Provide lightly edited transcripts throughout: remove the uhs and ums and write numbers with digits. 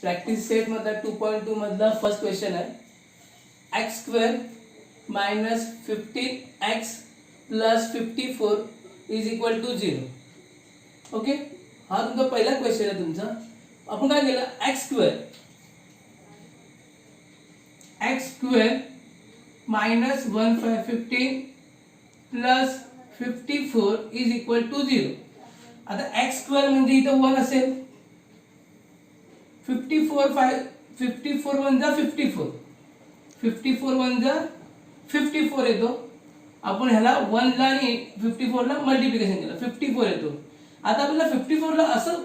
Practice set मधला 2.2 मधला first question है x square minus 15x plus 54 is equal to 0. Okay, हा तुमचा पहिला क्वेश्चन आहे तुमचा. आपण काय केलं, x square minus 15 plus 54 is equal to 0. आता x स्क्वेअर म्हणजे इथं 1 असेल, 54 1 जा 54 1 जा 54 येतो. आपण ह्याला 1 ला आणि 54 ला मल्टिप्लिकेशन केलं, 54 येतो. आता आपल्याला 54 ला असं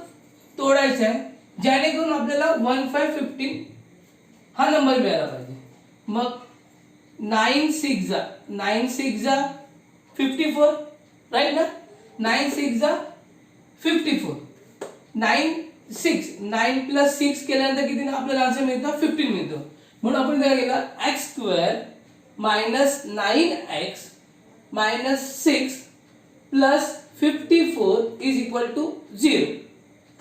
तोडायचं आहे जेणेकरून आपल्याला 1515 हा नंबर मिळाला पाहिजे. मग 9 6 जा 54, राईट ना. 9 6 जा 54, 9 प्लस 6 केल्यानंतर किती आपल्याला आन्सर मिळतो, 15 मिळतो. म्हणून आपण काय केलं, x square minus 9x minus 6 plus 54 is equal to 0.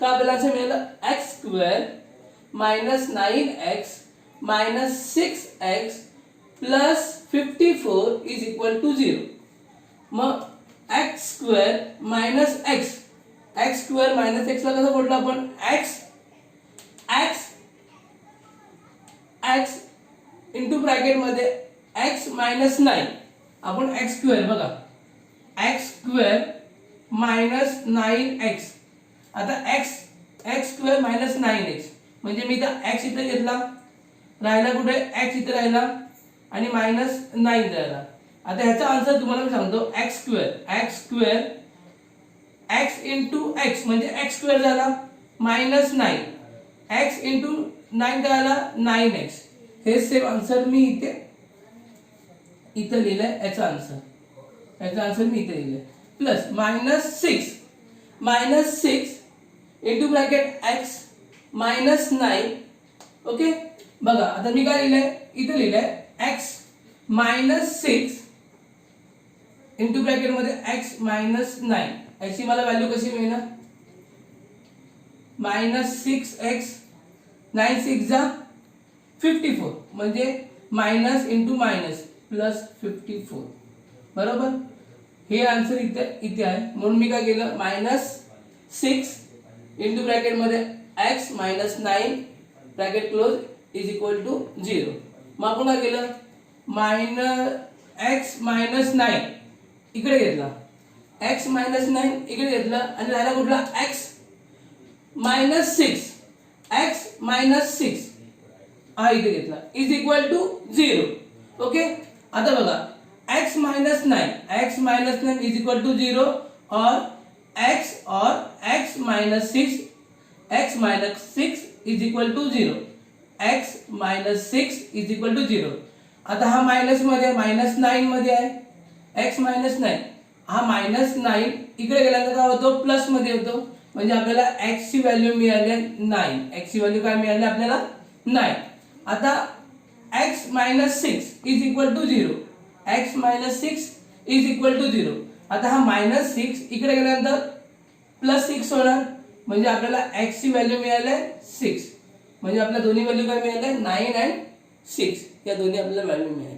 का आपल्याला आन्सर मिळालं, x square minus 9x minus 6x plus 54 is equal to 0. मग x square minus x square minus x ला कसं बोललो आपण, x इंटू ब्रॅकेट मध्ये x माइनस 9. आपण x स्क्वेअर बघा, x स्क्वेअर माइनस 9x. आता x स्क्वेअर माइनस 9x म्हणजे मी इथं x इथे घेतला, राहिला कुठे x इथे राहिला आणि माइनस 9 राहिला. आता ह्याचा आन्सर तुम्हाला मी सांगतो, x square x into x म्हणजे x स्क्वेअर झाला माइनस 9, x इंटू 9 झाला 9x. हे सेम आन्सर मी इथे लिहिलंय. याचा आन्सर मी इथे लिहिलंय. Plus minus 6 into bracket x minus 9. Okay, बघा आता मी काय लिहिलंय, इथे लिहिलंय x माइनस 6 इंटू ब्रॅकेट मध्ये x माइनस 9. याची मला व्हॅल्यू कशी मिळणार, माइनस 6x 9 6 जा 54 म्हणजे माइनस इंटू माइनस प्लस 54. बरोबर, हे आन्सर इथे आहे. म्हणून मी काय केलं, माइनस 6 इंटू ब्रॅकेट मध्ये x minus 9 bracket close is equal to 0. मग आपण काय केलं, x माइनस 9 इकडे घेतला, x माइनस 9 इकडे घेतला आणि राहिला कुठला, x माइनस 6 हा इथे घेतला इज इक्वल टू 0. ओके, आता बघा x minus 9 is equal to 0 और x minus 6 is equal to 0. x minus 6 is equal to 0. आता हा माइनस मध्ये माइनस 9 मध्ये आहे, x माइनस 9 हा माइनस 9 इकडे गेल्यानंतर काय होतो, प्लस मध्ये होतो. म्हणजे आपल्याला x ची व्हॅल्यू मिळाली 9. x ची व्हॅल्यू काय मिळाली आपल्याला, 9. आता x minus 6 is equal to 0. x minus 6 is equal to 0. आता हा माइनस 6 इकडे गेल्यानंतर प्लस 6 होणार. म्हणजे आपल्याला x ची व्हॅल्यू मिळाली 6. म्हणजे आपल्या दोन्ही व्हॅल्यू काय मिळाल्या, 9 आणि 6 या दोन्ही आपल्याला व्हॅल्यू मिळाल्या.